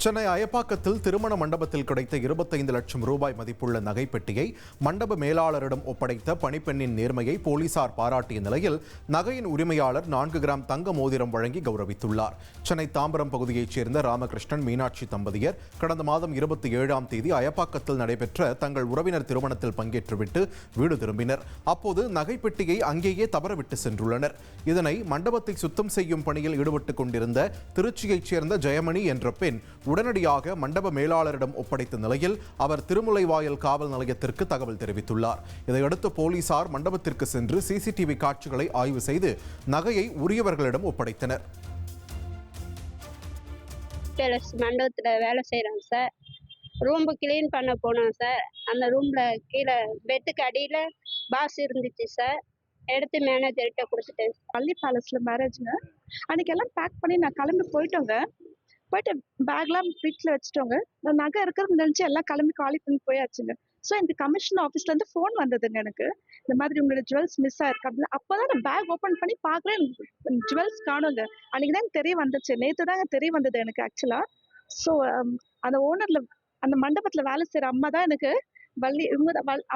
சென்னை அயப்பாக்கத்தில் திருமண மண்டபத்தில் கிடைத்த 25 லட்சம் ரூபாய் மதிப்புள்ள நகைப்பெட்டியை மண்டப மேலாளரிடம் ஒப்படைத்த பணிப்பெண்ணின் நேர்மையை போலீசார் பாராட்டிய நிலையில் நகையின் உரிமையாளர் 4 கிராம் தங்க மோதிரம் வழங்கி கௌரவித்துள்ளார். சென்னை தாம்பரம் பகுதியைச் சேர்ந்த ராமகிருஷ்ணன் மீனாட்சி தம்பதியர் கடந்த மாதம் 27ஆம் தேதி அயப்பாக்கத்தில் நடைபெற்ற தங்கள் உறவினர் திருமணத்தில் பங்கேற்றுவிட்டு வீடு திரும்பினர். அப்போது நகைப்பெட்டியை அங்கேயே தவறவிட்டு சென்றுள்ளனர். இதனை மண்டபத்தை சுத்தம் செய்யும் பணியில் ஈடுபட்டுக் கொண்டிருந்த திருச்சியைச் சேர்ந்த ஜெயமணி என்ற பெண் உடனடியாக மண்டப மேலாளரிடம் ஒப்படைத்த நிலையில் அவர் திருமுலைவாயல் காவல் நிலையத்திற்கு தகவல் தெரிவித்துள்ளார். இதையடுத்து போலீசார் மண்டபத்திற்கு சென்று சிசிடிவி காட்சிகளை ஆய்வு செய்து நகையை உரியவர்களிடம் ஒப்படைத்தனர். மண்டபத்துல வேலை செய்யறோம் சார். ரூம் கிளீன் பண்ண போனோம் சார். அந்த ரூம்ல கீழே பெட்டுக்கு அடியில பாக்ஸ் இருந்துச்சு சார். எடுத்து மேனேஜர்கிட்ட கொடுத்துட்டேன். பள்ளி பேலஸ்ல மேரேஜ்ங்க. அன்னைக்கு எல்லாம் பேக் பண்ணி நான் கிளம்பி போயிட்டு பேக்லாம் வீட்டில் வச்சுட்டோங்க. நகை இருக்கிறது நினைச்சு எல்லாம் கிளம்பி காலி பண்ணி போயாச்சுங்க. ஸோ இந்த கமிஷன் ஆஃபீஸ்ல இருந்து ஃபோன் வந்ததுங்க எனக்கு. இந்த மாதிரி உங்களோட ஜுவல்ஸ் மிஸ் ஆயிருக்கு அப்படின்னு. அப்போதான் நான் பேக் ஓப்பன் பண்ணி பார்க்குறேன், ஜுவல்ஸ் காணுங்க. அன்னைக்கு தான் தெரிய வந்துச்சு, நேற்று தாங்க தெரிய வந்தது எனக்கு ஆக்சுவலா. ஸோ அந்த ஓனர்ல அந்த மண்டபத்தில் வேலை செய்கிற அம்மா தான் எனக்கு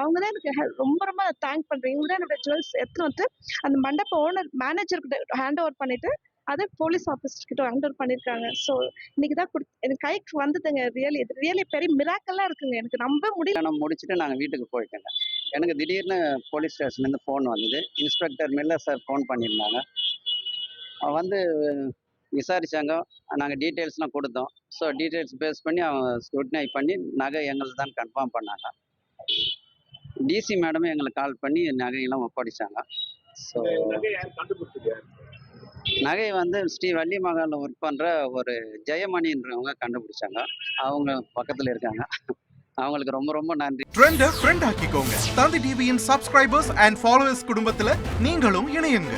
அவங்க தான் எனக்கு ரொம்ப ரொம்ப தேங்க் பண்றேன். இவங்க தான் என்னோட ஜுவல்ஸ் எடுத்துன்னு வந்து அந்த மண்டப ஓனர் மேனேஜர்கிட்ட ஹேண்ட் ஓவர் பண்ணிட்டு அதை போலீஸ் ஆஃபீஸர் கிட்ட ஹேண்ட் ஓவர் பண்ணியிருக்காங்க. ஸோ இன்னைக்கு தான் எனக்கு கைக்கு வந்ததுங்க. ரியலி பெரிய மிராக்கல்லாம் இருக்குங்க. எனக்கு நம்ப முடியல. நான் முடிச்சுட்டு நாங்கள் வீட்டுக்கு போயிட்டேங்க. எனக்கு திடீர்னு போலீஸ் ஸ்டேஷன்லேருந்து ஃபோன் வந்தது. இன்ஸ்பெக்டர் மில்ல சார் ஃபோன் பண்ணியிருந்தாங்க. வந்து விசாரித்தாங்க. நாங்கள் டீட்டெயில்ஸ்லாம் கொடுத்தோம். ஸோ டீட்டெயில்ஸ் பேஸ் பண்ணி அவங்க ஸ்க்ரூட்டினை பண்ணி நகை எங்களுக்கு தான் கன்ஃபார்ம் பண்ணாங்க. டிசி மேடமே எங்களுக்கு கால் பண்ணி நகையெல்லாம் ஒப்படைச்சாங்க. ஸோ நகை வந்து ஸ்ரீ வள்ளி மகாலில் ஒர்க் பண்ணுற ஒரு ஜெயமணின்றவங்க கண்டுபிடிச்சாங்க. அவங்க பக்கத்தில் இருக்காங்க. அவங்களுக்கு ரொம்ப ரொம்ப நன்றி. ட்ரெண்டை ஃப்ரெண்ட் ஆக்கிக்கோங்க. தந்தி டிவியின் சப்ஸ்கிரைபர்ஸ் அண்ட் ஃபாலோவர்ஸ் குடும்பத்தில் நீங்களும் இணையுங்க.